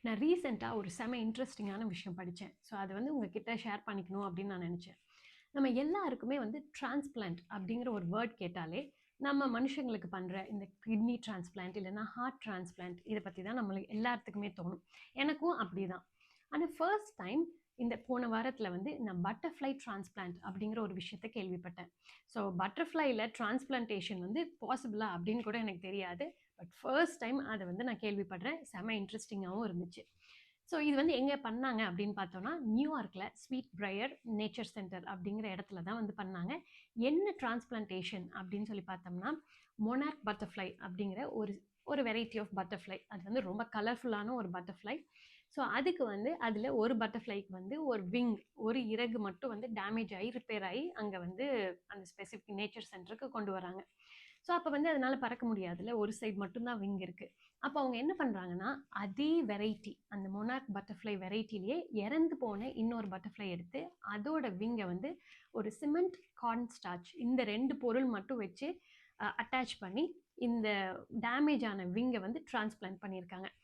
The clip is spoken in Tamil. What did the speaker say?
நான் ரீசெண்டா ஒரு செம இன்ட்ரஸ்டிங்கான விஷயம் படிச்சேன். ஸோ அத வந்து உங்ககிட்ட ஷேர் பண்ணிக்கணும் அப்படின்னு நான் நெனச்சேன். நம்ம எல்லாருக்குமே வந்து டிரான்ஸ்பிளான்ட் அப்படிங்கிற ஒரு வேர்ட் கேட்டாலே, நம்ம மனுஷங்களுக்கு பண்ற இந்த கிட்னி டிரான்ஸ்பிளான்ட் இல்லன்னா ஹார்ட் டிரான்ஸ்பிளான்ட் இத பத்தி தான் நம்மளுக்கு எல்லாத்துக்குமே தோணும். எனக்கும் அப்படிதான். ஆனா ஃபர்ஸ்ட் டைம் இந்த போன வாரத்துல வந்து நான் பட்டர்ஃப்ளை டிரான்ஸ்பிளான்ட் அப்படிங்கிற ஒரு விஷயத்த கேள்விப்பட்டேன். ஸோ பட்டர்ஃப்ளைல டிரான்ஸ்பிளான்டேஷன் வந்து பாசிபிளா அப்படின்னு கூட எனக்கு தெரியாது. பட் ஃபர்ஸ்ட் டைம் அத வந்து நான் கேள்விப்படுறேன். செம இன்ட்ரஸ்டிங்காவும் இருந்துச்சு. ஸோ இது வந்து எங்க பண்ணாங்க அப்படின்னு பார்த்தோம்னா, நியூயார்க்ல ஸ்வீட் பிரையர் நேச்சர் சென்டர் அப்படிங்கிற இடத்துல தான் வந்து பண்ணாங்க. என்ன டிரான்ஸ்பிளான்டேஷன் அப்படின்னு சொல்லி பார்த்தோம்னா, மொனார்க் பட்டர்ஃப்ளை அப்படிங்கிற ஒரு ஒரு வெரைட்டி ஆஃப் பட்டர்ஃப்ளை. அது வந்து ரொம்ப கலர்ஃபுல்லான ஒரு பட்டர்ஃப்ளை. ஸோ அதுக்கு வந்து அதில ஒரு பட்டர்ஃப்ளைக்கு வந்து ஒரு விங், ஒரு இறகு மட்டும் வந்து டேமேஜ் ஆயி, ரிப்பேர் ஆயி அங்க வந்து அந்த ஸ்பெசிஃபிக் நேச்சர் சென்டருக்கு கொண்டு வராங்க. ஸோ அப்ப வந்து அதனால பறக்க முடியாதுல்ல. ஒரு சைடு மட்டும் தான் விங் இருக்கு. அப்ப அவங்க என்ன பண்றாங்கன்னா, அதே வெரைட்டி அந்த மொனார்க் பட்டர்ஃப்ளை வெரைட்டிலேயே இறந்து போன இன்னொரு பட்டர்ஃப்ளை எடுத்து, அதோட விங்க வந்து ஒரு சிமெண்ட், கார்ன் ஸ்டார்ச் இந்த 2 பொருள் மட்டும் வச்சு அட்டாச் பண்ணி, இந்த டேமேஜ் ஆன விங்க வந்து டிரான்ஸ்பிளான்ட் பண்ணியிருக்காங்க.